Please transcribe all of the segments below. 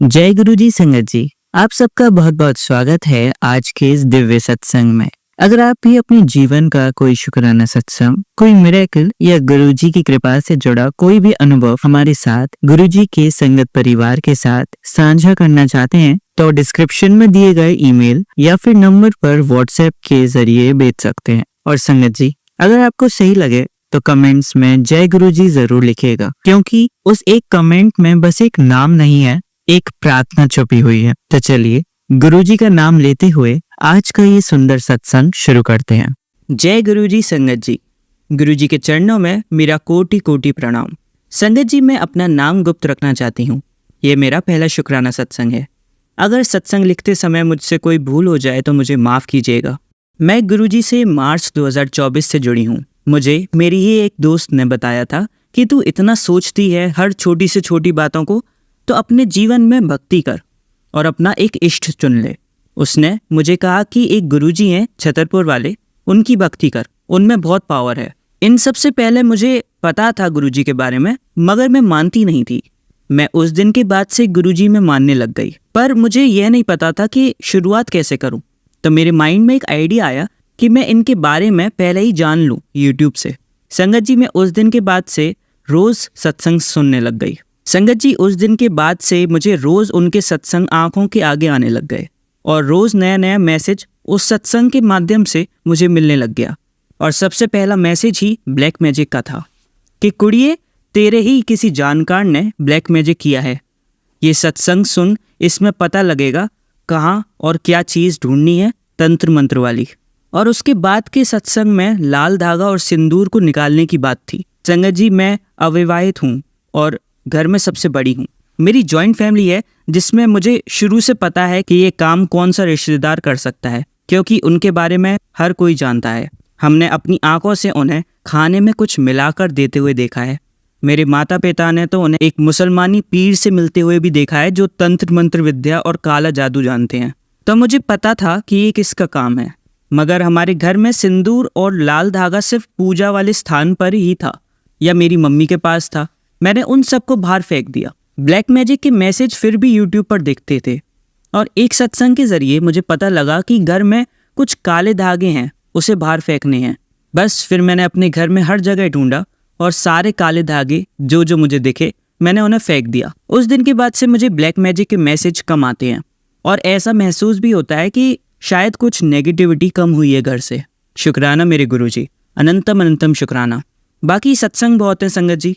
जय गुरु जी संगत जी, आप सबका बहुत बहुत स्वागत है आज के इस दिव्य सत्संग में। अगर आप भी अपने जीवन का कोई शुक्राना सत्संग, कोई मिरेकल या गुरु जी की कृपा से जुड़ा कोई भी अनुभव हमारे साथ गुरु जी के संगत परिवार के साथ साझा करना चाहते हैं तो डिस्क्रिप्शन में दिए गए ईमेल या फिर नंबर पर व्हाट्सएप के जरिए भेज सकते हैं। और संगत जी, अगर आपको सही लगे तो कमेंट्स में जय गुरु जी जरूर लिखिएगा, क्योंकि उस एक कमेंट में बस एक नाम नहीं है, एक प्रार्थना छुपी हुई है। तो चलिए गुरुजी का नाम लेते हुए आज का ये सुंदर सत्संग शुरू करते हैं। जय गुरुजी संगत जी। गुरुजी के चरणों में मेरा कोटि कोटि प्रणाम। संगत जी, मैं अपना नाम गुप्त रखना चाहती हूँ। ये मेरा पहला शुक्राना सत्संग है। अगर सत्संग लिखते समय मुझसे कोई भूल हो जाए तो मुझे माफ कीजिएगा। मैं गुरुजी से मार्च 2024 से जुड़ी हूँ। मुझे मेरी ही एक दोस्त ने बताया था कि तू इतना सोचती है हर छोटी से छोटी बातों को, तो अपने जीवन में भक्ति कर और अपना एक इष्ट चुन ले। उसने मुझे कहा कि एक गुरुजी हैं छतरपुर वाले, उनकी भक्ति कर, उनमें बहुत पावर है। इन सबसे पहले मुझे पता था गुरुजी के बारे में, मगर मैं मानती नहीं थी। मैं उस दिन के बाद से गुरुजी में मानने लग गई, पर मुझे यह नहीं पता था कि शुरुआत कैसे करूं। तो मेरे माइंड में एक आइडिया आया कि मैं इनके बारे में पहले ही जान लूं यूट्यूब से। संगत जी, मैं उस दिन के बाद से रोज सत्संग सुनने लग गई। संगत जी, उस दिन के बाद से मुझे रोज उनके सत्संग आंखों के आगे आने लग गए और रोज नया नया मैसेज उस सत्संग के माध्यम से मुझे मिलने लग गया। और सबसे पहला मैसेज ही ब्लैक मैजिक का था कि कुड़िए, तेरे ही किसी जानकार ने ब्लैक मैजिक किया है। ये सत्संग सुन, इसमें पता लगेगा कहाँ और क्या चीज़ ढूंढनी है, तंत्र मंत्र वाली। और उसके बाद के सत्संग में लाल धागा और सिंदूर को निकालने की बात थी। संगत जी, मैं अविवाहित हूँ और घर में सबसे बड़ी हूँ। मेरी जॉइंट फैमिली है जिसमें मुझे शुरू से पता है कि ये काम कौन सा रिश्तेदार कर सकता है, क्योंकि उनके बारे में हर कोई जानता है। हमने अपनी आंखों से उन्हें खाने में कुछ मिलाकर देते हुए देखा है। मेरे माता पिता ने तो उन्हें एक मुसलमानी पीर से मिलते हुए भी देखा है जो तंत्र मंत्र विद्या और काला जादू जानते हैं। तो मुझे पता था कि ये किसका काम है। मगर हमारे घर में सिंदूर और लाल धागा सिर्फ पूजा वाले स्थान पर ही था या मेरी मम्मी के पास था। मैंने उन सबको बाहर फेंक दिया। ब्लैक मैजिक के मैसेज फिर भी यूट्यूब पर दिखते थे और एक सत्संग के जरिए मुझे पता लगा कि घर में कुछ काले धागे हैं, उसे बाहर फेंकने हैं। बस फिर मैंने अपने घर में हर जगह ढूंढा और सारे काले धागे जो मुझे दिखे मैंने उन्हें फेंक दिया। उस दिन के बाद से मुझे ब्लैक मैजिक के मैसेज कम आते हैं और ऐसा महसूस भी होता है कि शायद कुछ नेगेटिविटी कम हुई है घर से। शुक्राना मेरे गुरुजी, अनंतम अनंतम शुक्राना। बाकी सत्संग बहुत है संगत जी।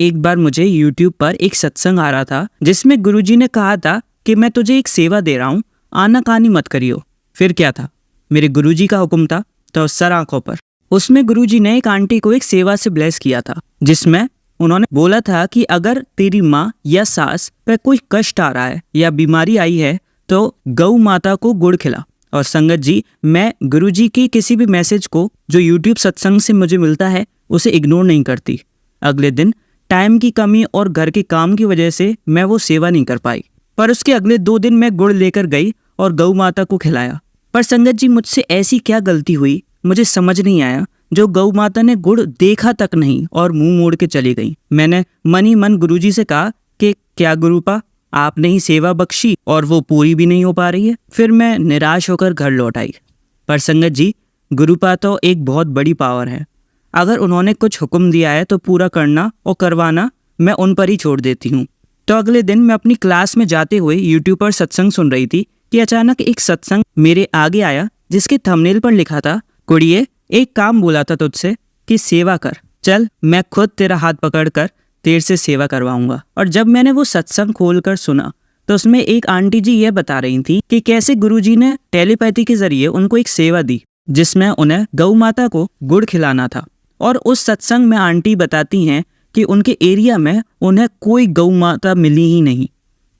एक बार मुझे YouTube पर एक सत्संग आ रहा था जिसमें गुरुजी ने कहा था कि मैं तुझे एक सेवा दे रहा हूँ, आनाकानी मत करियो। फिर क्या था, मेरे गुरुजी का हुक्म था तो सर आंखों पर। उसमें गुरुजी ने एक आंटी को एक सेवा से ब्लेस किया था, जिसमें उन्होंने बोला था कि अगर तेरी माँ या सास पर कोई कष्ट आ रहा है या बीमारी आई है तो गौ माता को गुड़ खिला। और संगत जी, मैं गुरुजी की किसी भी मैसेज को जो YouTube सत्संग से मुझे मिलता है उसे इग्नोर नहीं करती। अगले दिन टाइम की कमी और घर के काम की वजह से मैं वो सेवा नहीं कर पाई, पर उसके अगले 2 दिन मैं गुड़ लेकर गई और गौ माता को खिलाया। पर संगत जी, मुझसे ऐसी क्या गलती हुई मुझे समझ नहीं आया, जो गौ माता ने गुड़ देखा तक नहीं और मुंह मोड़ के चली गई। मैंने मन ही मन गुरुजी से कहा कि क्या गुरुपा, आपने ही सेवा बख्शी और वो पूरी भी नहीं हो पा रही है। फिर मैं निराश होकर घर लौट आई। पर संगत जी, गुरुपा तो एक बहुत बड़ी पावर है। अगर उन्होंने कुछ हुक्म दिया है तो पूरा करना और करवाना मैं उन पर ही छोड़ देती हूँ। तो अगले दिन मैं अपनी क्लास में जाते हुए यूट्यूब पर सत्संग सुन रही थी कि अचानक एक सत्संग मेरे आगे आया जिसके थंबनेल पर लिखा था, कुड़िए, एक काम बोला था तुझसे कि सेवा कर, चल मैं खुद तेरा हाथ पकड़कर तेरे से सेवा करवाऊंगा। और जब मैंने वो सत्संग खोलकर सुना तो उसमें एक आंटी जी यह बता रही थी कि कैसे गुरुजी ने टेलीपैथी के जरिए उनको एक सेवा दी जिसमें उन्हें गौ माता को गुड़ खिलाना था। और उस सत्संग में आंटी बताती हैं कि उनके एरिया में उन्हें कोई गौ माता मिली ही नहीं।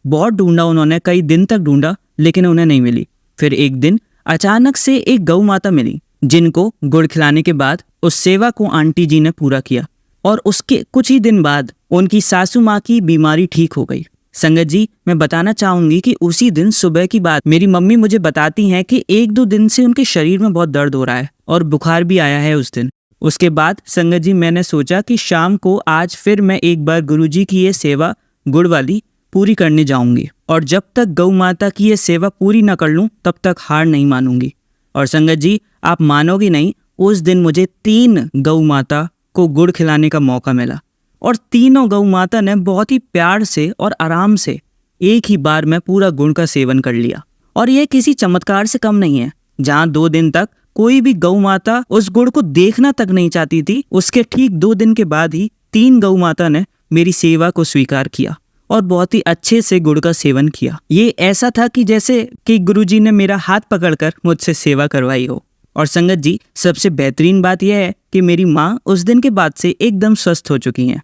बहुत ढूंढा उन्होंने, कई दिन तक ढूंढा, लेकिन उन्हें नहीं मिली। फिर एक दिन अचानक से एक गौ माता मिली जिनको गुड़ खिलाने के बाद उस सेवा को आंटी जी ने पूरा किया और उसके कुछ ही दिन बाद उनकी सासू माँ की बीमारी ठीक हो गई। संगत जी, मैं बताना चाहूंगी कि उसी दिन सुबह की बात मेरी मम्मी मुझे बताती हैं कि 1-2 दिन से उनके शरीर में बहुत दर्द हो रहा है और बुखार भी आया है उस दिन। उसके बाद संगत जी, मैंने सोचा कि शाम को आज फिर मैं एक बार गुरुजी की ये सेवा गुड़ वाली पूरी करने जाऊंगी और जब तक गौ माता की ये सेवा पूरी न कर लूं तब तक हार नहीं मानूंगी। और संगत जी, आप मानोगे नहीं, उस दिन मुझे 3 गौ माता को गुड़ खिलाने का मौका मिला और तीनों गौ माता ने बहुत ही प्यार से और आराम से एक ही बार में पूरा गुड़ का सेवन कर लिया। और यह किसी चमत्कार से कम नहीं है। जहाँ 2 दिन तक कोई भी गौ माता उस गुड़ को देखना तक नहीं चाहती थी, उसके ठीक 2 दिन के बाद ही 3 गौ माता ने मेरी सेवा को स्वीकार किया और बहुत ही अच्छे से गुड़ का सेवन किया। ये ऐसा था कि जैसे कि गुरुजी ने मेरा हाथ पकड़कर मुझसे सेवा करवाई हो। और संगत जी, सबसे बेहतरीन बात यह है कि मेरी माँ उस दिन के बाद से एकदम स्वस्थ हो चुकी हैं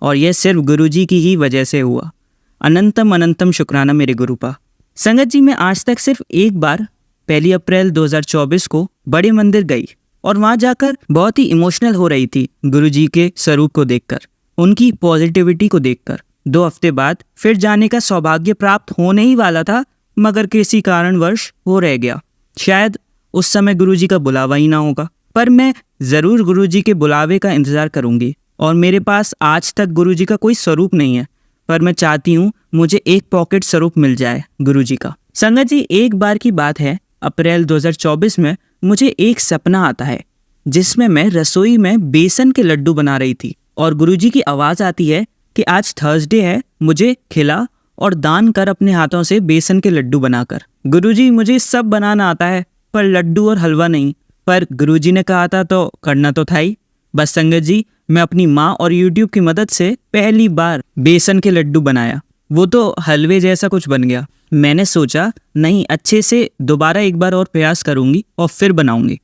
और यह सिर्फ गुरुजी की ही वजह से हुआ। अनंतम अनंतम शुक्राना मेरे गुरुपा। संगत जी, मैं आज तक सिर्फ एक बार 1 अप्रैल 2024 को बड़े मंदिर गई और वहां जाकर बहुत ही इमोशनल हो रही थी गुरुजी के स्वरूप को देखकर, उनकी पॉजिटिविटी को देखकर। 2 हफ्ते बाद फिर जाने का सौभाग्य प्राप्त होने ही वाला था, मगर किसी कारणवश हो रह गया। शायद उस समय गुरुजी का बुलावा ही ना होगा, पर मैं ज़रूर गुरुजी के बुलावे का इंतज़ार करूँगी। और मेरे पास आज तक गुरुजी का कोई स्वरूप नहीं है, पर मैं चाहती हूँ मुझे एक पॉकेट स्वरूप मिल जाए गुरुजी का। संगत जी, एक बार की बात है, अप्रैल 2024 में मुझे एक सपना आता है जिसमें मैं रसोई में बेसन के लड्डू बना रही थी और गुरुजी की आवाज़ आती है कि आज थर्सडे है, मुझे खिला और दान कर अपने हाथों से बेसन के लड्डू बनाकर। गुरुजी, मुझे सब बनाना आता है पर लड्डू और हलवा नहीं। पर गुरुजी ने कहा था तो करना तो था ही। बस संगत जी, मैं अपनी माँ और YouTube की मदद से पहली बार बेसन के लड्डू बनाया। वो तो हलवे जैसा कुछ बन गया। मैंने सोचा नहीं, अच्छे से दोबारा एक बार और प्रयास करूँगी और फिर बनाऊँगी।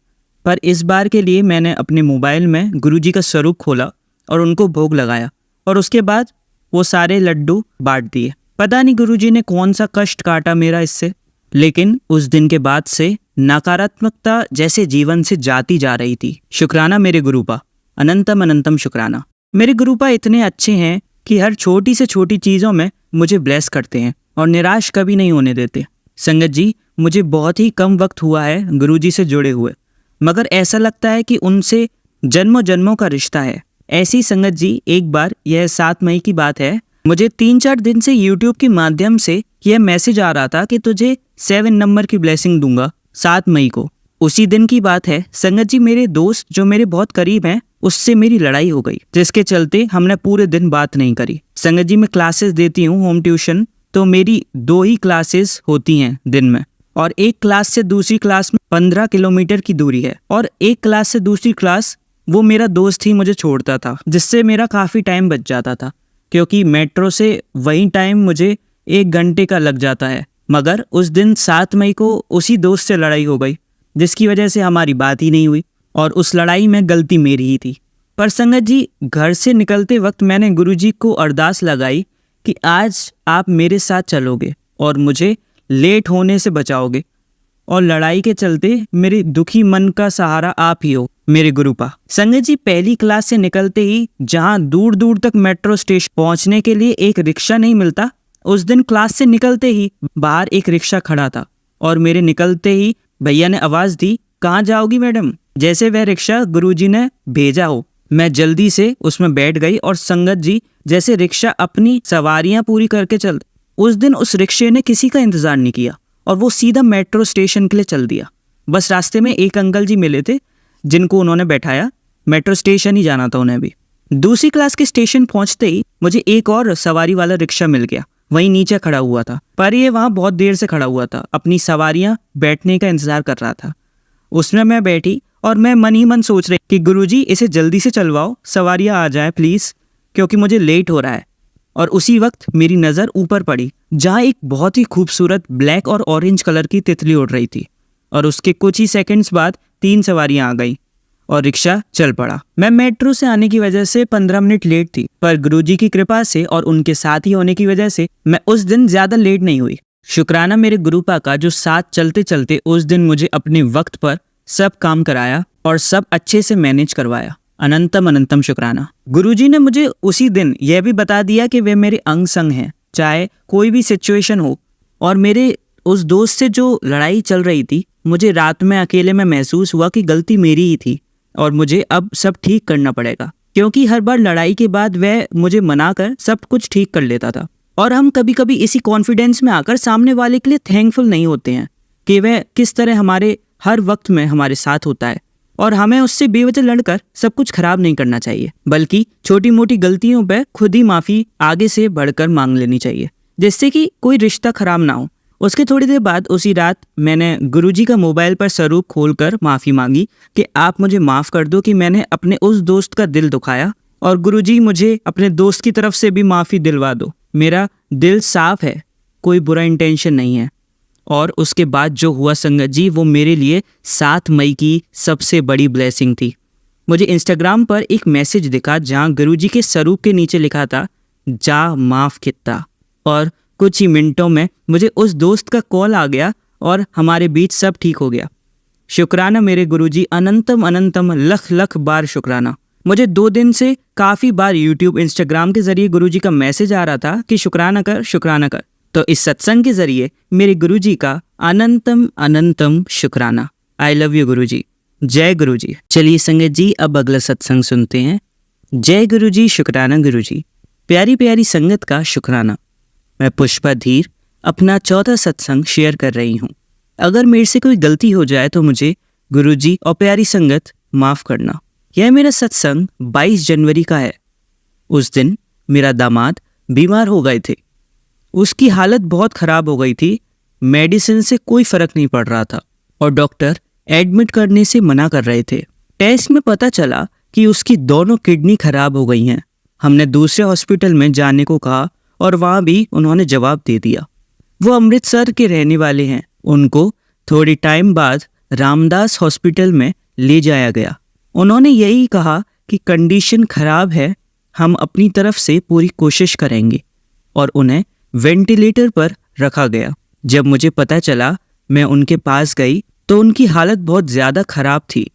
पर इस बार के लिए मैंने अपने मोबाइल में गुरुजी का स्वरूप खोला और उनको भोग लगाया और उसके बाद वो सारे लड्डू बांट दिए। पता नहीं गुरुजी ने कौन सा कष्ट काटा मेरा इससे, लेकिन उस दिन के बाद से नकारात्मकता जैसे जीवन से जाती जा रही थी। शुक्राना मेरे गुरुपा, अनंतम अनंतम शुक्राना। मेरे गुरुपा इतने अच्छे हैं कि हर छोटी से छोटी चीज़ों में मुझे ब्लेस करते हैं और निराश कभी नहीं होने देते। संगत जी, मुझे बहुत ही कम वक्त हुआ है गुरुजी से जुड़े हुए, मगर ऐसा लगता है कि उनसे जन्मों जन्मों का रिश्ता है। ऐसी संगत जी, एक बार, यह 7 मई की बात है, मुझे 3-4 दिन से YouTube के माध्यम से यह मैसेज आ रहा था कि तुझे 7 नंबर की ब्लेसिंग दूंगा 7 मई को। उसी दिन की बात है संगत जी, मेरे दोस्त जो मेरे बहुत करीब हैं उससे मेरी लड़ाई हो गई, जिसके चलते हमने पूरे दिन बात नहीं करी। संगत जी, मैं क्लासेस देती हूँ होम ट्यूशन, तो मेरी 2 ही क्लासेस होती हैं दिन में और एक क्लास से दूसरी क्लास में 15 किलोमीटर की दूरी है और एक क्लास से दूसरी क्लास वो मेरा दोस्त ही मुझे छोड़ता था, जिससे मेरा काफ़ी टाइम बच जाता था, क्योंकि मेट्रो से वही टाइम मुझे 1 घंटे का लग जाता है। मगर उस दिन 7 मई को उसी दोस्त से लड़ाई हो गई, जिसकी वजह से हमारी बात ही नहीं हुई और उस लड़ाई में गलती मेरी ही थी। पर संगत जी, घर से निकलते वक्त मैंने गुरुजी को अरदास लगाई कि आज आप मेरे साथ चलोगे और मुझे लेट होने से बचाओगे और लड़ाई के चलते मेरे दुखी मन का सहारा आप ही हो मेरे गुरुपा। संगत जी, पहली क्लास से निकलते ही जहाँ दूर दूर तक मेट्रो स्टेशन पहुँचने के लिए एक रिक्शा नहीं मिलता, उस दिन क्लास से निकलते ही बाहर एक रिक्शा खड़ा था और मेरे निकलते ही भैया ने आवाज़ दी, कहाँ जाओगी मैडम? जैसे वह रिक्शा गुरुजी ने भेजा हो, मैं जल्दी से उसमें बैठ गई और संगत जी, जैसे रिक्शा अपनी सवारियां पूरी करके चल, उस दिन उस रिक्शे ने किसी का इंतजार नहीं किया और वो सीधा मेट्रो स्टेशन के लिए चल दिया। बस रास्ते में एक अंकल जी मिले थे जिनको उन्होंने बैठाया, मेट्रो स्टेशन ही जाना था उन्हें भी। दूसरी क्लास के स्टेशन पहुंचते ही मुझे एक और सवारी वाला रिक्शा मिल गया, वहीं नीचे खड़ा हुआ था, पर ये वहाँ बहुत देर से खड़ा हुआ था, अपनी सवारियाँ बैठने का इंतजार कर रहा था। उसमें मैं बैठी और मैं मन ही मन सोच रही कि गुरुजी इसे जल्दी से चलवाओ, सवारियाँ आ जाए प्लीज़, क्योंकि मुझे लेट हो रहा है। और उसी वक्त मेरी नज़र ऊपर पड़ी जहाँ एक बहुत ही खूबसूरत ब्लैक और ऑरेंज कलर की तितली उड़ रही थी और उसके कुछ ही सेकंड्स बाद 3 सवारियाँ आ गई और रिक्शा चल पड़ा। मैं मेट्रो से आने की वजह से 15 मिनट लेट थी, पर गुरुजी की कृपा से और उनके साथ ही होने की वजह से मैं उस दिन ज़्यादा लेट नहीं हुई। शुक्राना मेरे गुरुपा का, जो साथ चलते चलते उस दिन मुझे अपने वक्त पर सब काम कराया और सब अच्छे से मैनेज करवाया। अनंतम अनंतम शुक्राना। गुरुजी ने मुझे उसी दिन यह भी बता दिया कि वे मेरे अंग संग हैं, चाहे कोई भी सिचुएशन हो। और मेरे उस दोस्त से जो लड़ाई चल रही थी, मुझे रात में अकेले में महसूस हुआ कि गलती मेरी ही थी और मुझे अब सब ठीक करना पड़ेगा, क्योंकि हर बार लड़ाई के बाद वह मुझे मनाकर सब कुछ ठीक कर लेता था। और हम कभी कभी इसी कॉन्फिडेंस में आकर सामने वाले के लिए थैंकफुल नहीं होते हैं कि वह किस तरह हमारे हर वक्त में हमारे साथ होता है, और हमें उससे बेवजह लड़कर सब कुछ खराब नहीं करना चाहिए, बल्कि छोटी मोटी गलतियों पर खुद ही माफ़ी आगे से बढ़कर मांग लेनी चाहिए, जिससे कि कोई रिश्ता खराब ना हो। उसके थोड़ी देर बाद उसी रात मैंने गुरुजी का मोबाइल पर स्वरूप खोलकर माफ़ी मांगी कि आप मुझे माफ़ कर दो कि मैंने अपने उस दोस्त का दिल दुखाया, और गुरुजी मुझे अपने दोस्त की तरफ से भी माफ़ी दिलवा दो। मेरा दिल साफ है, कोई बुरा इंटेंशन नहीं है। और उसके बाद जो हुआ संगत जी, वो मेरे लिए 7 मई की सबसे बड़ी ब्लेसिंग थी। मुझे इंस्टाग्राम पर एक मैसेज दिखा जहाँ गुरुजी के स्वरूप के नीचे लिखा था, जा माफ़ कित्ता। और कुछ ही मिनटों में मुझे उस दोस्त का कॉल आ गया और हमारे बीच सब ठीक हो गया। शुक्राना मेरे गुरुजी, अनंतम अनंतम लख लख बार शुक्राना। मुझे 2 दिन से काफ़ी बार यूट्यूब इंस्टाग्राम के ज़रिए गुरुजी का मैसेज आ रहा था कि शुक्राना कर, शुक्राना कर। तो इस सत्संग के ज़रिए मेरे गुरुजी का अनंतम अनंतम शुक्राना। आई लव यू गुरुजी। जय गुरुजी। चलिए संगत जी, अब अगला सत्संग सुनते हैं। जय गुरुजी, शुक्राना गुरुजी। प्यारी प्यारी संगत का शुक्राना। मैं पुष्पा धीर अपना 14 सत्संग शेयर कर रही हूँ। अगर मेरे से कोई गलती हो जाए तो मुझे गुरुजी और प्यारी संगत माफ़ करना। यह मेरा सत्संग 22 जनवरी का है। उस दिन मेरा दामाद बीमार हो गए थे। उसकी हालत बहुत ख़राब हो गई थी। मेडिसिन से कोई फ़र्क नहीं पड़ रहा था और डॉक्टर एडमिट करने से मना कर रहे थे। टेस्ट में पता चला कि उसकी दोनों किडनी खराब हो गई हैं। हमने दूसरे हॉस्पिटल में जाने को कहा और वहाँ भी उन्होंने जवाब दे दिया। वो अमृतसर के रहने वाले हैं। उनको थोड़ी टाइम बाद रामदास हॉस्पिटल में ले जाया गया। उन्होंने यही कहा कि कंडीशन खराब है, हम अपनी तरफ से पूरी कोशिश करेंगे, और उन्हें वेंटिलेटर पर रखा गया। जब मुझे पता चला मैं उनके पास गई तो उनकी हालत बहुत ज़्यादा ख़राब थी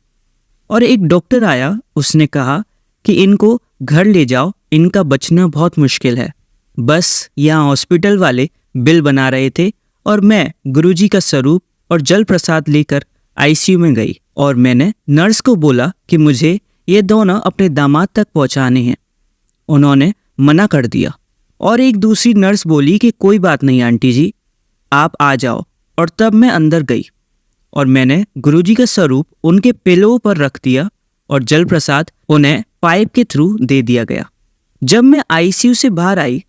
और एक डॉक्टर आया। उसने कहा कि इनको घर ले जाओ, इनका बचना बहुत मुश्किल है। बस यहाँ हॉस्पिटल वाले बिल बना रहे थे और मैं गुरुजी का स्वरूप और जल प्रसाद लेकर आईसीयू में गई और मैंने नर्स को बोला कि मुझे ये दोनों अपने दामाद तक पहुँचाने हैं। उन्होंने मना कर दिया और एक दूसरी नर्स बोली कि कोई बात नहीं आंटी जी, आप आ जाओ। और तब मैं अंदर गई और मैंने गुरुजी का स्वरूप उनके पिलो पर रख दिया और जल प्रसाद उन्हें पाइप के थ्रू दे दिया गया। जब मैं आईसीयू से बाहर आई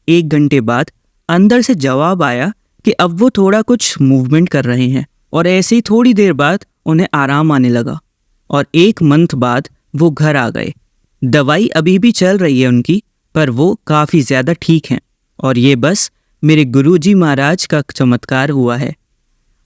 1 घंटे बाद अंदर से जवाब आया कि अब वो थोड़ा कुछ मूवमेंट कर रहे हैं, और ऐसे ही थोड़ी देर बाद उन्हें आराम आने लगा और 1 मंथ बाद वो घर आ गए। दवाई अभी भी चल रही है उनकी, पर वो काफ़ी ज़्यादा ठीक हैं और ये बस मेरे गुरुजी महाराज का चमत्कार हुआ है।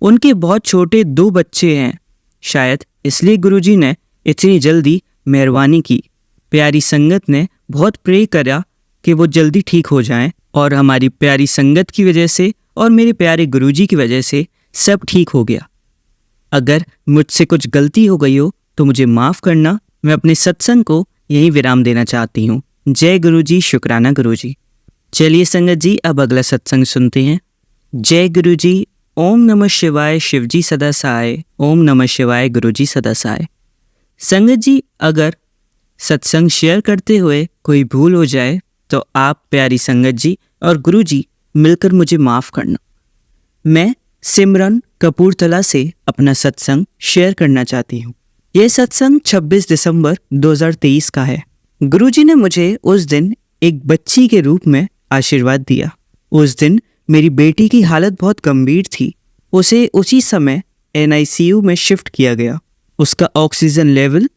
उनके बहुत छोटे 2 बच्चे हैं, शायद इसलिए गुरुजी ने इतनी जल्दी मेहरबानी की। प्यारी संगत ने बहुत प्रे करा कि वो जल्दी ठीक हो जाएं, और हमारी प्यारी संगत की वजह से और मेरे प्यारे गुरुजी की वजह से सब ठीक हो गया। अगर मुझसे कुछ गलती हो गई हो तो मुझे माफ़ करना। मैं अपने सत्संग को यहीं विराम देना चाहती हूँ। जय गुरुजी, शुक्राना गुरुजी। चलिए संगत जी, अब अगला सत्संग सुनते हैं। जय गुरुजी। ओम नमः शिवाय, शिवजी सदा सहाय। ओम नमः शिवाय, गुरुजी सदा सहाय। संगत जी, अगर सत्संग शेयर करते हुए कोई भूल हो जाए तो आप प्यारी संगत जी और गुरुजी मिलकर मुझे माफ़ करना। मैं सिमरन कपूरथला से अपना सत्संग शेयर करना चाहती हूँ। यह सत्संग 26 दिसंबर 2023 का है। गुरुजी ने मुझे उस दिन एक बच्ची के रूप में आशीर्वाद दिया। उस दिन मेरी बेटी की हालत बहुत गंभीर थी। उसे उसी समय NICU में शिफ्ट किया गया। उसका ऑक्सीजन लेवल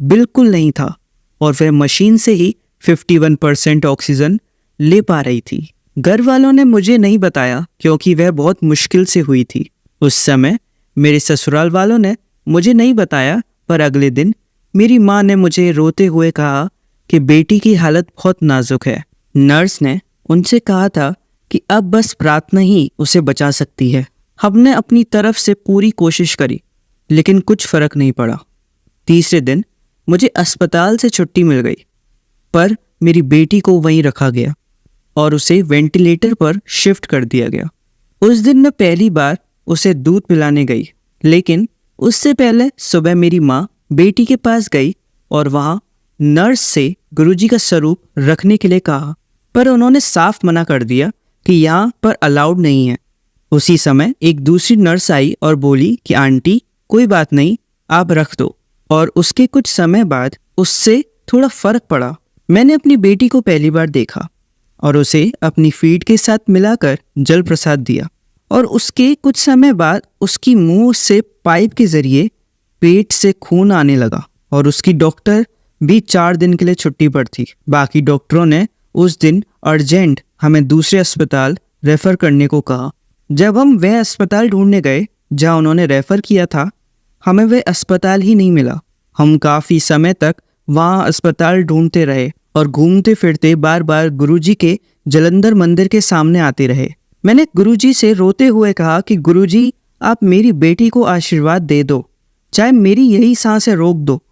बिल्कुल नहीं था और वह मशीन से ही 51% ऑक्सीजन ले पा रही थी। घर वालों ने मुझे नहीं बताया क्योंकि वह बहुत मुश्किल से हुई थी। उस समय मेरे ससुराल वालों ने मुझे नहीं बताया, पर अगले दिन मेरी माँ ने मुझे रोते हुए कहा कि बेटी की हालत बहुत नाजुक है। नर्स ने उनसे कहा था कि अब बस प्रार्थना ही उसे बचा सकती है। हमने अपनी तरफ से पूरी कोशिश करी, लेकिन कुछ फ़र्क नहीं पड़ा। तीसरे दिन मुझे अस्पताल से छुट्टी मिल गई, पर मेरी बेटी को वहीं रखा गया और उसे वेंटिलेटर पर शिफ्ट कर दिया गया। उस दिन मैं पहली बार उसे दूध पिलाने गई, लेकिन उससे पहले सुबह मेरी माँ बेटी के पास गई और वहाँ नर्स से गुरुजी का स्वरूप रखने के लिए कहा पर उन्होंने साफ मना कर दिया कि यहाँ पर अलाउड नहीं है। उसी समय एक दूसरी नर्स आई और बोली कि आंटी कोई बात नहीं, आप रख दो। और उसके कुछ समय बाद उससे थोड़ा फर्क पड़ा। मैंने अपनी बेटी को पहली बार देखा और उसे अपनी फीड के साथ मिलाकर जल प्रसाद दिया और उसके कुछ समय बाद उसकी मुंह से पाइप के जरिए पेट से खून आने लगा और उसकी डॉक्टर भी 4 दिन के लिए छुट्टी पर थी। बाकी डॉक्टरों ने उस दिन अर्जेंट हमें दूसरे अस्पताल रेफर करने को कहा। जब हम वह अस्पताल ढूंढने गए जहां उन्होंने रेफर किया था, हमें वह अस्पताल ही नहीं मिला। हम काफ़ी समय तक वहाँ अस्पताल ढूंढते रहे और घूमते फिरते बार बार गुरुजी के जलंधर मंदिर के सामने आते रहे। मैंने गुरुजी से रोते हुए कहा कि गुरुजी, आप मेरी बेटी को आशीर्वाद दे दो, चाहे मेरी यही सांसें रोक दो,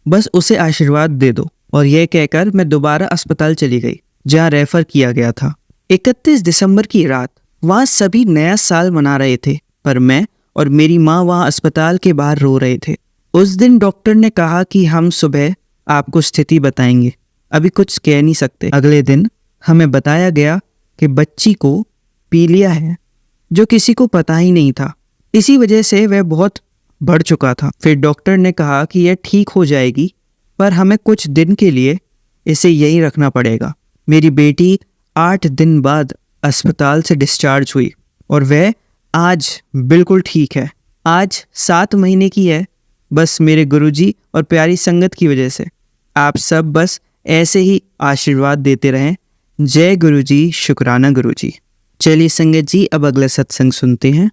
बस उसे आशीर्वाद दे दो। और यह कहकर मैं दोबारा अस्पताल चली गई जहाँ रेफर किया गया था। 31 दिसंबर की रात वहाँ सभी नया साल मना रहे थे, पर मैं और मेरी माँ वहाँ अस्पताल के बाहर रो रहे थे। उस दिन डॉक्टर ने कहा कि हम सुबह आपको स्थिति बताएंगे, अभी कुछ कह नहीं सकते। अगले दिन हमें बताया गया कि बच्ची को पीलिया है, जो किसी को पता ही नहीं था। इसी वजह से वह बहुत बढ़ चुका था। फिर डॉक्टर ने कहा कि यह ठीक हो जाएगी, पर हमें कुछ दिन के लिए इसे यहीं रखना पड़ेगा। मेरी बेटी 8 दिन बाद अस्पताल से डिस्चार्ज हुई और वह आज बिल्कुल ठीक है। आज 7 महीने की है, बस मेरे गुरुजी और प्यारी संगत की वजह से। आप सब बस ऐसे ही आशीर्वाद देते रहें। जय गुरुजी, शुक्राना गुरुजी। चलिए संगत जी, अब अगला सत्संग सुनते हैं।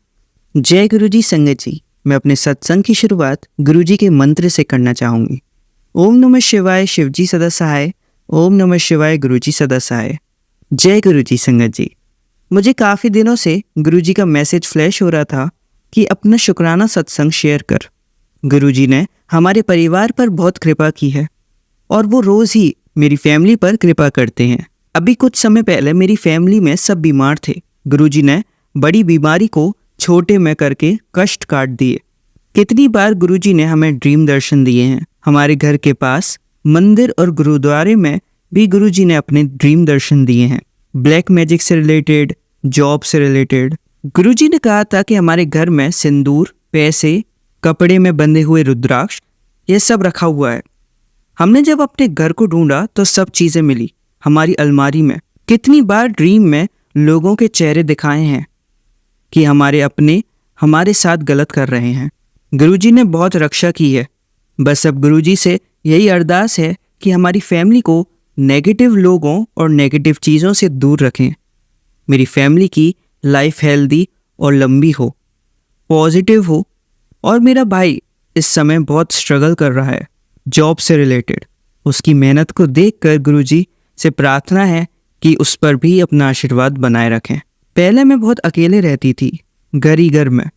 जय गुरुजी संगत जी, मैं अपने सत्संग की शुरुआत गुरुजी के मंत्र से करना चाहूँगी। ओम नमः शिवाय, शिवजी सदा सहाय। ओम नमः शिवाय, गुरुजी सदा सहाय। जय गुरुजी संगत जी, मुझे काफ़ी दिनों से गुरुजी का मैसेज फ्लैश हो रहा था कि अपना शुक्राना सत्संग शेयर कर। गुरुजी ने हमारे परिवार पर बहुत कृपा की है और वो रोज़ ही मेरी फैमिली पर कृपा करते हैं। अभी कुछ समय पहले मेरी फैमिली में सब बीमार थे। गुरुजी ने बड़ी बीमारी को छोटे में करके कष्ट काट दिए। कितनी बार गुरुजी ने हमें ड्रीम दर्शन दिए हैं। हमारे घर के पास मंदिर और गुरुद्वारे में भी गुरुजी ने अपने ड्रीम दर्शन दिए हैं। ब्लैक मैजिक से रिलेटेड, जॉब से रिलेटेड। गुरुजी ने कहा था कि हमारे घर में सिंदूर, पैसे, कपड़े में बंधे हुए रुद्राक्ष, ये सब रखा हुआ है। हमने जब अपने घर को ढूंढा तो सब चीज़ें मिली हमारी अलमारी में। कितनी बार ड्रीम में लोगों के चेहरे दिखाए हैं कि हमारे अपने हमारे साथ गलत कर रहे हैं। गुरुजी ने बहुत रक्षा की है। बस अब गुरुजी से यही अरदास है कि हमारी फैमिली को नेगेटिव लोगों और नेगेटिव चीज़ों से दूर रखें। मेरी फैमिली की लाइफ हेल्दी और लंबी हो, पॉजिटिव हो। और मेरा भाई इस समय बहुत स्ट्रगल कर रहा है जॉब से रिलेटेड। उसकी मेहनत को देखकर गुरुजी से प्रार्थना है कि उस पर भी अपना आशीर्वाद बनाए रखें। पहले मैं बहुत अकेले रहती थी, घर ही घर में।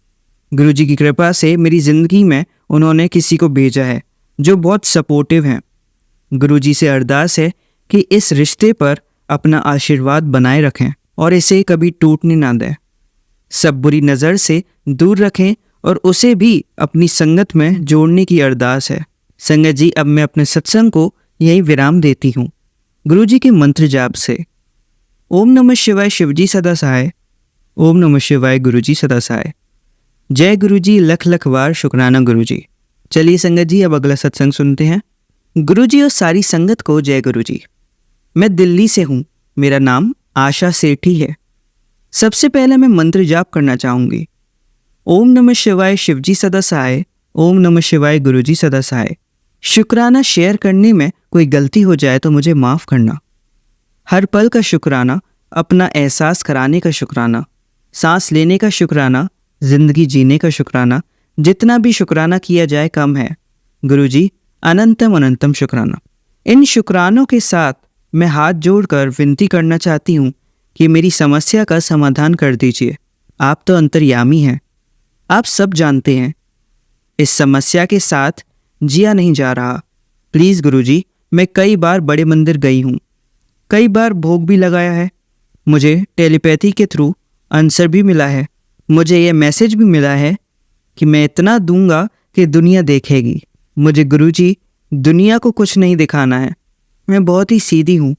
गुरुजी की कृपा से मेरी ज़िंदगी में उन्होंने किसी को भेजा है जो बहुत सपोर्टिव हैं। गुरुजी से अरदास है कि इस रिश्ते पर अपना आशीर्वाद बनाए रखें और इसे कभी टूटने ना दें। सब बुरी नज़र से दूर रखें और उसे भी अपनी संगत में जोड़ने की अरदास है। संगत जी, अब मैं अपने सत्संग को यही विराम देती हूँ गुरुजी के मंत्र जाप से। ओम नमः शिवाय, शिवजी सदा सहाय। ओम नमः शिवाय, गुरुजी सदा सहाय। जय गुरुजी, लख लख वार शुक्राना गुरुजी। चलिए संगत जी, अब अगला सत्संग सुनते हैं। गुरुजी और सारी संगत को जय गुरुजी। मैं दिल्ली से हूँ, मेरा नाम आशा सेठी है। सबसे पहले मैं मंत्र जाप करना चाहूँगी। ओम नमः शिवाय, शिवजी सदा सहाय। ओम नमः शिवाय, गुरुजी सदा सहाय। शुक्राना शेयर करने में कोई गलती हो जाए तो मुझे माफ़ करना। हर पल का शुक्राना, अपना एहसास कराने का शुक्राना, सांस लेने का शुक्राना, जिंदगी जीने का शुक्राना। जितना भी शुक्राना किया जाए कम है। गुरुजी, अनंतम अनंतम शुक्राना। इन शुक्रानों के साथ मैं हाथ जोड़कर विनती करना चाहती हूँ कि मेरी समस्या का समाधान कर दीजिए। आप तो अंतर्यामी हैं, आप सब जानते हैं। इस समस्या के साथ जिया नहीं जा रहा। प्लीज़ गुरुजी, मैं कई बार बड़े मंदिर गई हूँ, कई बार भोग भी लगाया है। मुझे टेलीपैथी के थ्रू आंसर भी मिला है। मुझे यह मैसेज भी मिला है कि मैं इतना दूंगा कि दुनिया देखेगी। मुझे गुरुजी दुनिया को कुछ नहीं दिखाना है। मैं बहुत ही सीधी हूँ।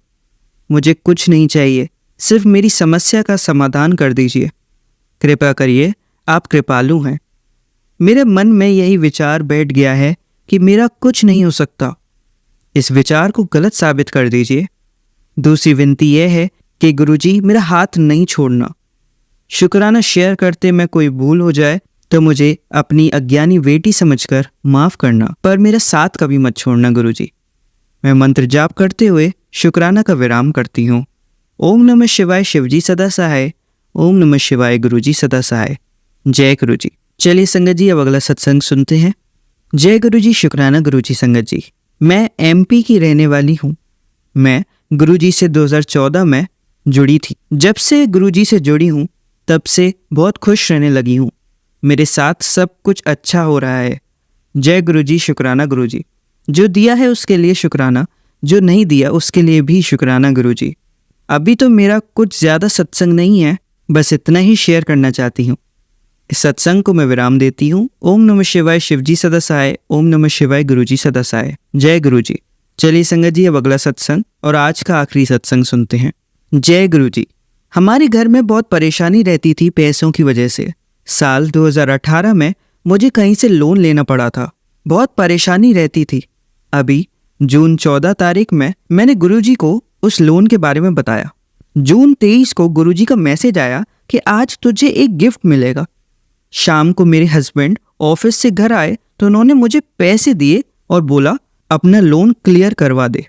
मुझे कुछ नहीं चाहिए, सिर्फ मेरी समस्या का समाधान कर दीजिए। कृपा करिए, आप कृपालु हैं। मेरे मन में यही विचार बैठ गया है कि मेरा कुछ नहीं हो सकता। इस विचार को गलत साबित कर दीजिए। दूसरी विनती यह है कि गुरुजी मेरा हाथ नहीं छोड़ना। शुक्राना शेयर करते में कोई भूल हो जाए तो मुझे अपनी अज्ञानी बेटी समझकर माफ करना, पर मेरा साथ कभी मत छोड़ना गुरुजी। मैं मंत्र जाप करते हुए शुक्राना का विराम करती हूँ। ओम नमः शिवाय शिवजी सदा सहाय। ओम नमः शिवाय गुरुजी सदा सहाय। जय गुरुजी। चलिए संगत जी, अब अगला सत्संग सुनते हैं। जय गुरुजी। शुक्राना गुरुजी। संगत जी, मैं एमपी की रहने वाली हूँ। मैं गुरुजी से 2014 में जुड़ी थी। जब से गुरुजी से जुड़ी हूँ तब से बहुत खुश रहने लगी हूँ। मेरे साथ सब कुछ अच्छा हो रहा है। जय गुरुजी। शुक्राना गुरुजी। जो दिया है उसके लिए शुक्राना, जो नहीं दिया उसके लिए भी शुक्राना गुरुजी। अभी तो मेरा कुछ ज़्यादा सत्संग नहीं है, बस इतना ही शेयर करना चाहती हूँ। इस सत्संग को मैं विराम देती हूँ। ओम नमः शिवाय शिवजी सदा सहाय। ओम नमः शिवाय गुरुजी सदा सहाय। जय गुरुजी। चलिए संगत जी, अब अगला सत्संग और आज का आखिरी सत्संग सुनते हैं। जय गुरुजी। हमारे घर में बहुत परेशानी रहती थी पैसों की वजह से। साल 2018 में मुझे कहीं से लोन लेना पड़ा था। बहुत परेशानी रहती थी। अभी जून 14 तारीख में मैंने गुरुजी को उस लोन के बारे में बताया। जून 23 को गुरुजी का मैसेज आया कि आज तुझे एक गिफ्ट मिलेगा। शाम को मेरे हस्बैंड ऑफिस से घर आए तो उन्होंने मुझे पैसे दिए और बोला अपना लोन क्लियर करवा दे।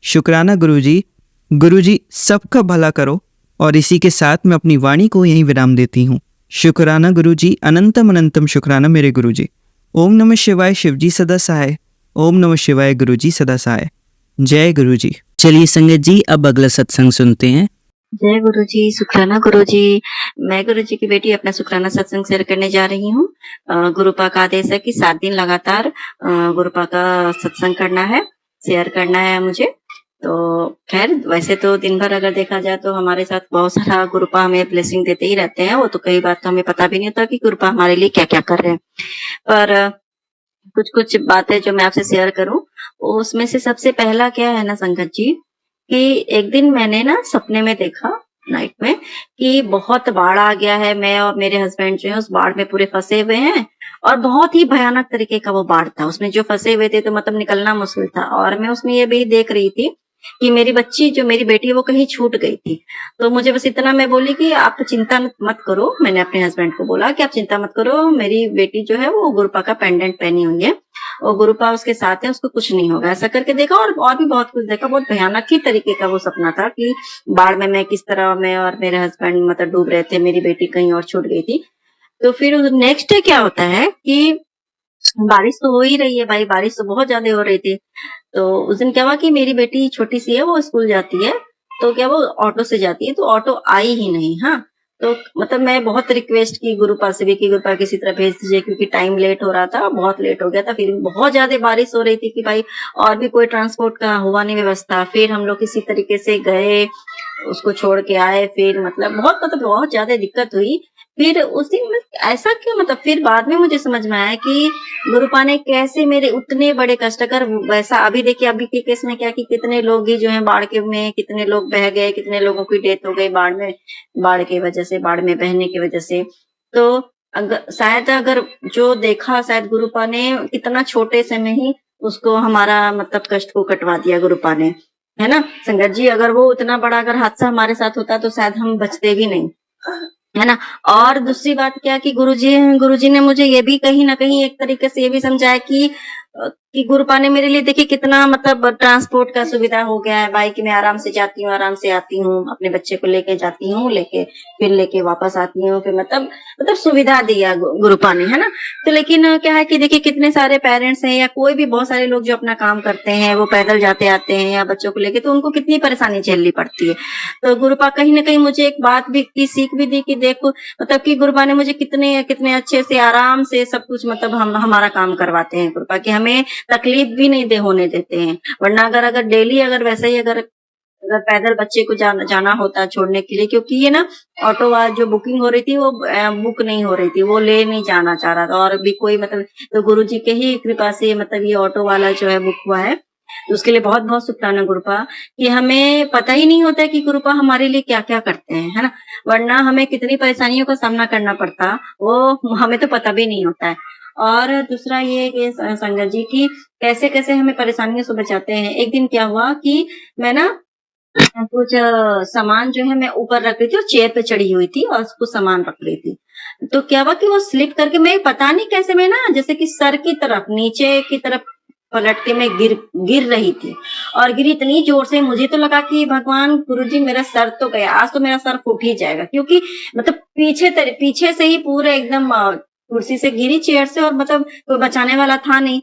शुक्राना गुरुजी। गुरुजी सबका भला करो। और इसी के साथ मैं अपनी वाणी को यहीं विराम देती हूँ। शुक्राना गुरुजी। अनंतम अनंतम शुक्राना मेरे गुरुजी। ओम नमः शिवाय शिवजी सदा सहाय। ओम नमः शिवाय गुरुजी सदा सहाय। जय गुरुजी। चलिए संगत जी, अब अगला सत्संग सुनते हैं। जय गुरुजी। शुक्राना गुरुजी। मैं गुरुजी की बेटी अपना शुक्राना सत्संग शेयर करने जा रही हूँ। गुरुपा का आदेश है कि 7 दिन लगातार गुरुपा का सत्संग करना है, शेयर करना है मुझे। तो खैर, वैसे तो दिन भर अगर देखा जाए तो हमारे साथ बहुत सारा गुरुपा हमें ब्लेसिंग देते ही रहते हैं। वो तो कई बार तो हमें पता भी नहीं होता कि गुरुपा हमारे लिए क्या क्या कर रहे हैं। पर कुछ कुछ बातें जो मैं आपसे शेयर करूं, उसमें से सबसे पहला क्या है ना संगत जी, कि एक दिन मैंने ना सपने में देखा नाइट में कि बहुत बाढ़ आ गया है। मैं और मेरे हस्बैंड जो है उस बाढ़ में पूरे फंसे हुए हैं और बहुत ही भयानक तरीके का वो बाढ़ था। उसमें जो फंसे हुए थे तो मतलब निकलना मुश्किल था। और मैं उसमें ये भी देख रही थी कि मेरी बच्ची जो मेरी बेटी है वो कहीं छूट गई थी। तो मुझे बस इतना मैं बोली कि आप चिंता मत करो। मैंने अपने हस्बैंड को बोला कि आप चिंता मत करो, मेरी बेटी जो है वो गुरुपा का पेंडेंट पहनी हुई है और गुरुपा उसके साथ है, उसको कुछ नहीं होगा। ऐसा करके देखा और भी बहुत कुछ देखा। बहुत भयानक ही तरीके का वो सपना था कि बाढ़ में मैं किस तरह, मैं और मेरे हस्बैंड मतलब डूब रहे थे, मेरी बेटी कहीं और छूट गई थी। तो फिर नेक्स्ट डे क्या होता है कि बारिश तो हो ही रही है भाई, बारिश तो बहुत ज्यादा हो रही थी। तो उस दिन क्या हुआ कि मेरी बेटी छोटी सी है, वो स्कूल जाती है। तो क्या वो ऑटो से जाती है, तो ऑटो आई ही नहीं। हाँ, तो मतलब मैं बहुत रिक्वेस्ट की गुरुपा से भी कि गुरुपा किसी तरह भेज दीजिए, क्योंकि टाइम लेट हो रहा था, बहुत लेट हो गया था। फिर बहुत ज्यादा बारिश हो रही थी कि भाई और भी कोई ट्रांसपोर्ट का हुआ नहीं व्यवस्था। फिर हम लोग किसी तरीके से गए, उसको छोड़ के आए। फिर मतलब बहुत ज्यादा दिक्कत हुई। फिर उस दिन ऐसा क्यों, मतलब फिर बाद में मुझे समझ में आया कि गुरुपा ने कैसे मेरे उतने बड़े कष्ट, अगर वैसा अभी देखिए अभी के केस में क्या कि कितने लोग ही जो है बाढ़ के में कितने लोग बह गए, कितने लोगों की डेथ हो गई बाढ़ में, बाढ़ की वजह से, बाढ़ में बहने की वजह से। तो अगर जो देखा, शायद गुरुपा ने कितना छोटे से में ही उसको हमारा मतलब कष्ट को कटवा दिया गुरुपा ने, है ना संगत जी। अगर वो उतना बड़ा अगर हादसा हमारे साथ होता तो शायद हम बचते भी नहीं, है ना। और दूसरी बात क्या कि गुरुजी ने मुझे ये भी कहीं ना कहीं एक तरीके से ये भी समझाया कि गुरुपा ने मेरे लिए देखिए कितना मतलब ट्रांसपोर्ट का सुविधा हो गया है। बाइक में आराम से जाती हूँ, आराम से आती हूँ, अपने बच्चे को लेके जाती हूँ, फिर लेके वापस आती हूँ। फिर मतलब सुविधा दिया गुरुपा ने, है ना। तो लेकिन क्या है कि देखिए कितने सारे पेरेंट्स हैं या कोई भी बहुत सारे लोग जो अपना काम करते हैं, वो पैदल जाते आते हैं या बच्चों को लेके, तो उनको कितनी परेशानी झेलनी पड़ती है। तो गुरुपा कहीं ना कहीं मुझे एक बात भी की सीख भी दी कि देखो मतलब कि गुरुपा ने मुझे कितने कितने अच्छे से आराम से सब कुछ मतलब हम हमारा काम करवाते हैं गुरुपा, कि हमें तकलीफ भी नहीं होने देते हैं। वरना अगर डेली अगर वैसे ही अगर पैदल बच्चे को जाना होता छोड़ने के लिए, क्योंकि ये ना ऑटो जो बुकिंग हो रही थी वो बुक नहीं हो रही थी, वो ले नहीं जाना चाह रहा था और भी कोई मतलब, तो गुरुजी के ही कृपा से मतलब ये ऑटो वाला जो है बुक हुआ है। तो उसके लिए बहुत-बहुत शुक्राना गुरुपा कि हमें पता ही नहीं होता है कि गुरुपा हमारे लिए क्या-क्या करते हैं, है ना? वरना हमें कितनी परेशानियों का सामना करना पड़ता, वो हमें तो पता भी नहीं होता है। और दूसरा ये कि संगत जी कि कैसे-कैसे हमें परेशानियों से बचाते हैं। एक दिन क्या हुआ कि मैं ना कुछ सामान जो है मैं ऊपर रख रही थी और चेयर पे चढ़ी हुई थी और कुछ सामान रख रही थी। तो क्या हुआ कि वो स्लिप करके मैं पता नहीं कैसे मैं ना जैसे कि सर की तरफ नीचे की तरफ पलट के मैं गिर गिर रही थी और गिरी इतनी जोर से मुझे तो लगा कि भगवान गुरुजी मेरा सर तो गया, आज तो मेरा सर फूट ही जाएगा क्योंकि मतलब पीछे से ही पूरा एकदम कुर्सी से गिरी चेयर से और मतलब कोई बचाने वाला था नहीं।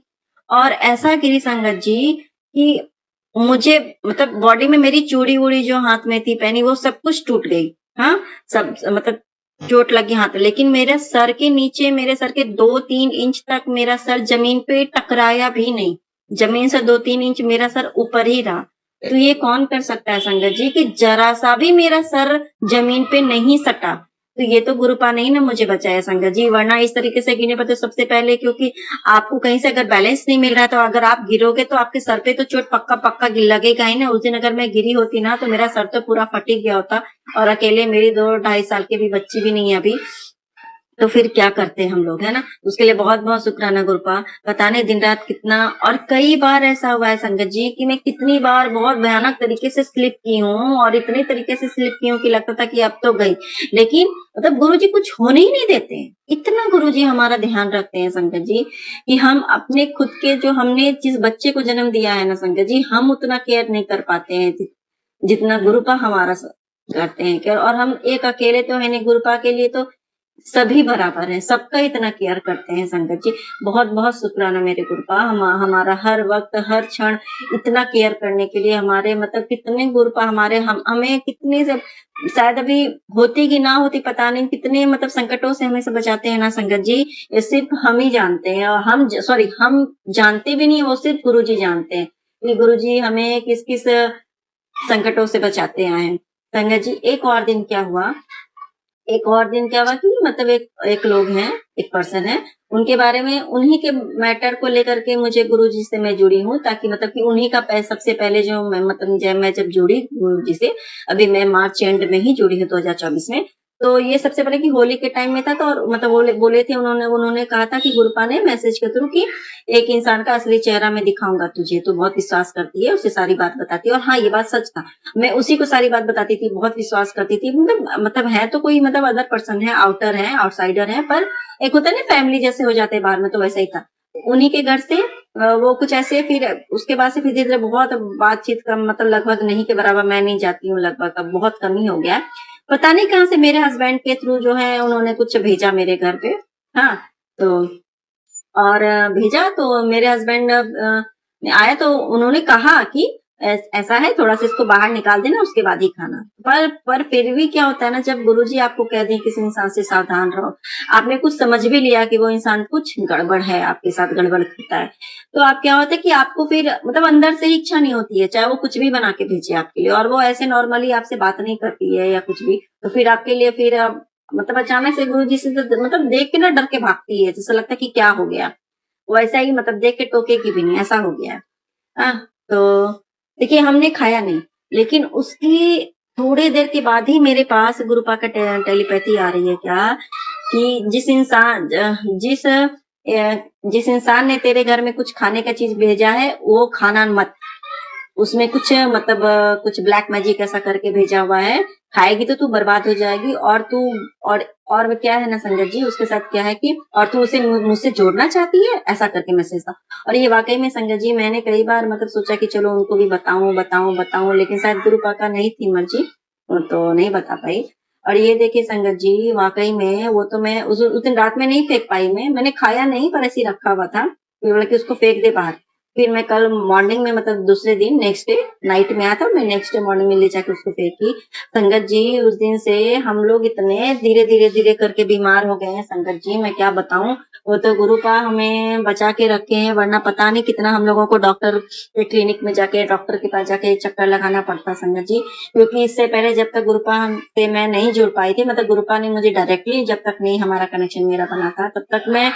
और ऐसा गिरी संगत जी कि मुझे मतलब बॉडी में मेरी चूड़ी-वूड़ी जो हाथ में थी पहनी वो सब कुछ टूट गई। हाँ, सब मतलब चोट लगी हाथ में, लेकिन मेरे सर के नीचे मेरे सर के 2-3 इंच तक मेरा सर ज़मीन पे टकराया भी नहीं। ज़मीन से 2-3 इंच मेरा सर ऊपर ही रहा। तो ये कौन कर सकता है संगत जी कि ज़रा-सा भी मेरा सर ज़मीन पे नहीं सटा। तो ये तो गुरुपा ने ही ना मुझे बचाया संगत जी, वरना इस तरीके से गिरने पर तो सबसे पहले क्योंकि आपको कहीं से अगर बैलेंस नहीं मिल रहा है तो अगर आप गिरोगे तो आपके सर पे तो चोट पक्का लगेगा ही ना। उस दिन अगर मैं गिरी होती ना तो मेरा सर तो पूरा फट ही गया होता और अकेले मेरी 2 ढाई साल की भी बच्ची भी नहीं है अभी। तो फिर क्या करते हम लोग, है ना? उसके लिए बहुत-बहुत शुक्राना गुरुपा। पता नहीं दिन-रात कितना और कई बार ऐसा हुआ है संगत जी कि मैं कितनी बार बहुत भयानक तरीके से स्लिप की हूँ और इतने तरीके से स्लिप की हूँ कि लगता था कि अब तो गई। लेकिन मतलब गुरुजी कुछ होने ही नहीं देते हैं। इतना गुरुजी हमारा ध्यान रखते हैं संगत जी कि हम अपने खुद के जो हमने जिस बच्चे को जन्म दिया है ना संगत जी, हम उतना केयर नहीं कर पाते हैं जितना गुरुपा हमारा करते हैं केयर। और हम एक अकेले तो है नहीं, गुरुपा के लिए तो सभी बराबर हैं, सबका इतना केयर करते हैं संगत जी। बहुत-बहुत शुक्राना मेरे गुरुपा हमारा हर वक़्त, हर क्षण इतना केयर करने के लिए हमारे मतलब कितने गुरुपा हमारे हमें कितने से शायद अभी होती कि ना होती पता नहीं कितने मतलब संकटों से हमें से बचाते हैं ना संगत जी, ये सिर्फ़ हम ही जानते हैं और हम जानते भी नहीं, वो सिर्फ़ गुरुजी जानते हैं कि गुरुजी हमें किस-किस संकटों से बचाते आए हैं। संगत जी एक और दिन क्या हुआ कि मतलब एक लोग हैं, एक पर्सन है, उनके बारे में उन्हीं के मैटर को लेकर के मुझे गुरुजी से मैं जुड़ी हूँ ताकि मतलब कि उन्हीं का सबसे पहले जो मैं जब जुड़ी गुरुजी से, अभी मैं मार्च एंड में ही जुड़ी हूँ 2024 में। तो ये सबसे पहले कि होली के टाइम में था तो और मतलब बोले थे उन्होंने कहा था कि गुरुपा ने मैसेज के थ्रू कि एक इंसान का असली चेहरा मैं दिखाऊँगा तुझे, तू बहुत विश्वास करती है, उसे सारी बात बताती है और हाँ, ये बात सच था। मैं उसी को सारी बात बताती थी, बहुत विश्वास करती थी। मतलब है तो कोई मतलब अदर पर्सन है, आउटर है, आउटसाइडर है, पर एक होता है ना फैमिली जैसे हो जाते हैं बाहर में, तो वैसा ही था। उन्हीं के घर से वो कुछ ऐसे फिर उसके बाद से फिर धीरे-धीरे बहुत बातचीत कम मतलब लगभग नहीं के बराबर मैं नहीं जाती हूँ लगभग, अब बहुत कम ही हो गया है। पता नहीं कहाँ से मेरे हस्बैंड के थ्रू जो है उन्होंने कुछ भेजा मेरे घर पे। हाँ, तो और भेजा तो मेरे हस्बैंड आया तो उन्होंने कहा कि ऐसा है थोड़ा-सा इसको बाहर निकाल देना उसके बाद ही खाना। पर फिर भी क्या होता है ना जब गुरुजी आपको कह दें किसी इंसान से सावधान रहो, आपने कुछ समझ भी लिया कि वो इंसान कुछ गड़बड़ है, आपके साथ गड़बड़ करता है, तो आप क्या होता है कि आपको फिर मतलब अंदर से ही इच्छा नहीं होती है, चाहे वो कुछ भी बना के भेजे आपके लिए और वो ऐसे नॉर्मली आपसे बात नहीं करती है या कुछ भी, तो फिर आपके लिए फिर मतलब अचानक से गुरुजी से तो मतलब देख के ना डर के भागती है, जैसे लगता है कि क्या हो गया? वैसा ही मतलब देख के टोकेगी भी नहीं, ऐसा हो गया है। हाँ, तो देखिए हमने खाया नहीं, लेकिन उसकी थोड़ी देर के बाद ही मेरे पास गुरुपा का टेलीपैथी आ रही है क्या कि जिस इंसान ने तेरे घर में कुछ खाने का चीज़ भेजा है, वो खाना मत। उसमें कुछ मतलब कुछ ब्लैक मैजिक ऐसा करके भेजा हुआ है, खाएगी तो तू बर्बाद हो जाएगी और तू और वो क्या है ना संगत जी उसके साथ क्या है कि और तू उसे मुझसे जोड़ना चाहती है? ऐसा करके मैसेज था। और ये वाक़ई में संगत जी मैंने कई बार मतलब सोचा कि चलो उनको भी बताऊँ लेकिन शायद गुरुपा का नहीं थी मर्ज़ी, तो नहीं बता पाई। और ये देखिए संगत जी वाक़ई में वो तो मैं उस दिन रात में नहीं फेंक पाई मैंने खाया नहीं पर ऐसे ही रखा हुआ था, फिर बोला कि उसको फेंक दे बाहर। फिर मैं कल मॉर्निंग में मतलब दूसरे दिन नेक्स्ट डे नाइट में आया था, मैं नेक्स्ट डे मॉर्निंग में ले जाके उसको फेंकी। संगत जी उस दिन से हम लोग इतने धीरे-धीरे करके बीमार हो गए हैं संगत जी, मैं क्या बताऊँ। वो तो गुरुपा हमें बचा के रखे हैं वरना पता नहीं कितना हम लोगों को डॉक्टर के क्लिनिक में जाके डॉक्टर के पास जाके चक्कर लगाना पड़ता संगत जी। क्योंकि इससे पहले जब तक गुरुपा से मैं नहीं जुड़ पाई थी मतलब गुरुपा ने मुझे डायरेक्टली जब तक नहीं हमारा कनेक्शन मेरा बना था तब तक मैं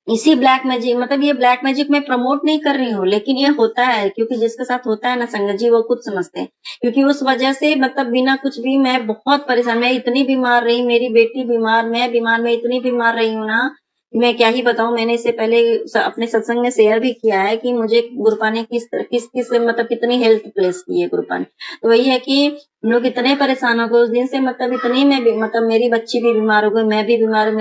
इसी ब्लैक मैजिक, मतलब ये ब्लैक मैजिक मैं प्रमोट नहीं कर रही हूँ, लेकिन ये होता है क्योंकि जिसके साथ होता है ना संगत जी, वो खुद समझते हैं। क्योंकि उस वजह से मतलब बिना कुछ भी मैं बहुत परेशान, मैं इतनी बीमार रही, मेरी बेटी बीमार, मैं बीमार, मैं इतनी बीमार रही हूँ ना, मैं क्या ही बताऊं। मैंने इससे पहले अपने सत्संग में शेयर भी किया है कि मुझे गुरुपा ने किस किस मतलब कितनी हेल्थ प्लेस की है गुरुपा ने। तो वही है कि हम लोग इतने परेशान हो गए उस दिन से, मतलब इतनी मैं मतलब मेरी बच्ची भी बीमार हो गई, मैं भी बीमार हूँ,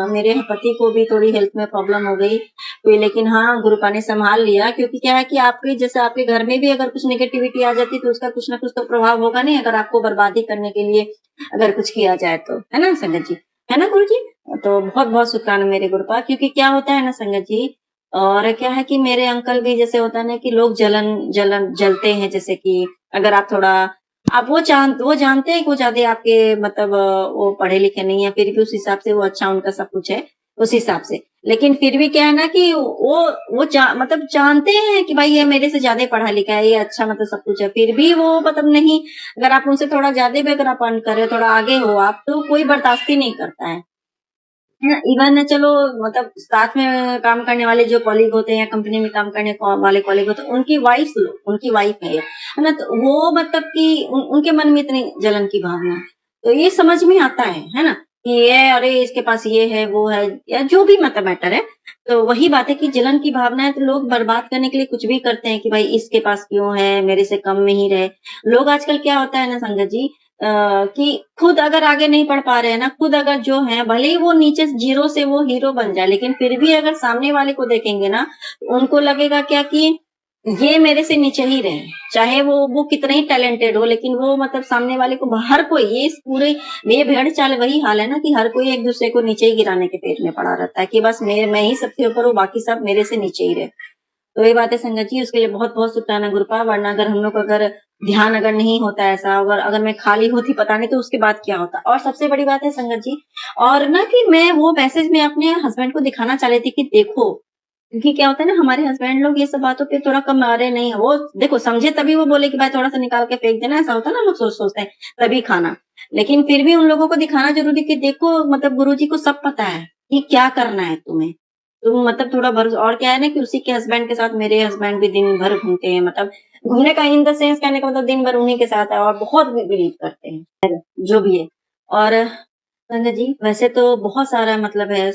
मेरे पति को भी थोड़ी हेल्थ में प्रॉब्लम हो गई तो, लेकिन हाँ गुरुपा ने संभाल लिया। क्योंकि क्या है कि आपके जैसे आपके घर में भी अगर कुछ नेगेटिविटी आ जाती तो उसका कुछ ना कुछ तो प्रभाव होगा नहीं, अगर आपको बर्बादी करने के लिए अगर कुछ किया जाए तो, है ना संगत जी, है ना गुरु जी। तो बहुत बहुत शुक्राना मेरे गुरुपा। क्योंकि क्या होता है ना संगत जी, और क्या है कि मेरे अंकल भी जैसे होता है ना कि लोग जलते हैं, जैसे कि अगर आप थोड़ा आप वो जानते हैं कि वो ज्यादा आपके मतलब वो पढ़े लिखे नहीं है, फिर भी उस हिसाब से वो अच्छा उनका सब कुछ है उस हिसाब से। लेकिन फिर भी क्या है ना कि मतलब जानते हैं कि भाई ये मेरे से ज्यादा पढ़ा लिखा है, ये अच्छा मतलब सब कुछ है, फिर भी वो मतलब नहीं, अगर आप उनसे थोड़ा ज्यादा भी अगर आप अर्न कर रहे हो, थोड़ा आगे हो आप, तो कोई बर्दाश्त ही नहीं करता है। इवन चलो मतलब साथ में काम करने वाले जो कॉलीग होते हैं या कंपनी में काम करने वाले कॉलीग होते हैं, उनकी वाइफ है ना, तो वो मतलब कि उनके मन में इतनी जलन की भावना है, तो ये समझ में आता है ना, कि ये अरे इसके पास ये है वो है, या जो भी मतलब मैटर है। तो वही बात है कि जलन की भावना है, तो लोग बर्बाद करने के लिए कुछ भी करते हैं कि भाई इसके पास क्यों है, मेरे से कम में ही रहे। लोग आजकल क्या होता है ना संगत जी, कि खुद अगर आगे नहीं पढ़ पा रहे हैं ना, खुद अगर जो है भले ही वो नीचे जीरो से वो हीरो बन जाए, लेकिन फिर भी अगर सामने वाले को देखेंगे ना, उनको लगेगा क्या कि ये मेरे से नीचे ही रहे, चाहे वो कितना ही टैलेंटेड हो, लेकिन वो मतलब सामने वाले को हर कोई, ये इस पूरे ये भेड़ चाल वही हाल है ना कि हर कोई एक दूसरे को नीचे ही गिराने के पेट में पड़ा रहता है कि बस मैं ही सबसे ऊपर हूँ, बाकी सब मेरे से नीचे ही रहे। तो ये बात है संगत जी, उसके लिए बहुत बहुत शुक्राना गुरुपा। वरना अगर हम लोग अगर ध्यान अगर नहीं होता ऐसा, अगर मैं खाली होती पता नहीं तो उसके बाद क्या होता। और सबसे बड़ी बात है संगत जी, और ना कि मैं वो मैसेज में अपने हस्बैंड को दिखाना चाह रही थी कि देखो, क्योंकि क्या होता है ना हमारे हस्बैंड लोग ये सब बातों पे थोड़ा कम आ रहे नहीं है, वो देखो समझे तभी वो बोले कि भाई थोड़ा सा निकाल के फेंक देना, ऐसा होता है ना, लोग सोचते हैं तभी खाना। लेकिन फिर भी उन लोगों को दिखाना जरूरी कि देखो मतलब गुरुजी को सब पता है कि क्या करना है तुम्हें, तुम मतलब थोड़ा भरोसा। और क्या है ना कि उसी के हस्बैंड के साथ मेरे हस्बैंड भी दिन भर घूमते हैं, मतलब घूमने का इन द सेंस कहने का मतलब दिन भर उन्हीं के साथ है, और बहुत बिलीव करते हैं जो भी है। और संगत जी वैसे तो बहुत सारा मतलब है,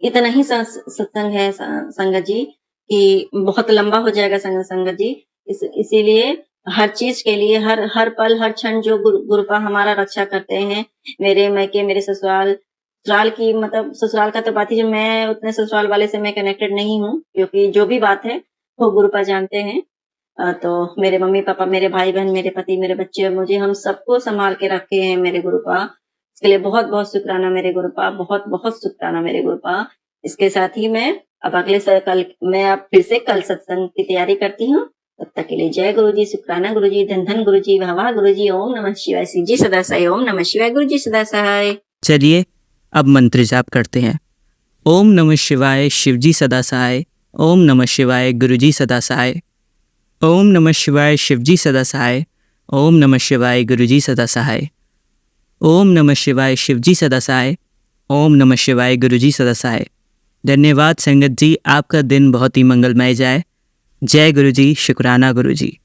इतना ही सत्संग है संगत जी कि बहुत लंबा हो जाएगा संगत जी। इसीलिए हर चीज के लिए हर हर पल हर क्षण जो गुरुपा हमारा रक्षा करते हैं, मेरे मैके मेरे ससुराल की मतलब ससुराल का तो बात ही, जो मैं उतने ससुराल वाले से मैं कनेक्टेड नहीं हूँ, क्योंकि जो भी बात है वो गुरुपा जानते हैं। तो मेरे मम्मी पापा, मेरे भाई बहन, मेरे पति, मेरे बच्चे, मुझे हम सबको संभाल के रखे हैं मेरे गुरुपा। इसके लिए बहुत बहुत शुक्राना मेरे गुरुपा, बहुत बहुत शुक्राना मेरे गुरुपा। इसके साथ ही मैं अब कल मैं अब फिर से कल सत्संग की तैयारी करती हूँ। तब तक के लिए जय गुरु जी, शुक्राना गुरु जी, धन धन गुरु जी, वाह वाह गुरु जी, ओम नमः शिवाय, शिव जी सदा सहाय, ओम नमः शिवाय, गुरु जी सदा सहाय। चलिए अब मंत्र जाप करते हैं। ओम नमः शिवाय, शिव जी सदा सहाय। ओम नमः शिवाय, गुरु जी सदा सहाय। ओम नमः शिवाय, शिव जी सदा सहाय। ओम नमः शिवाय, गुरु जी सदा सहाय। ओम नमः शिवाय, शिव जी सदा सहाय। ओम नमः शिवाय, गुरु जी सदा सहाय। धन्यवाद संगत जी, आपका दिन बहुत ही मंगलमय जाए। जय गुरु जी, शुक्राना गुरु जी।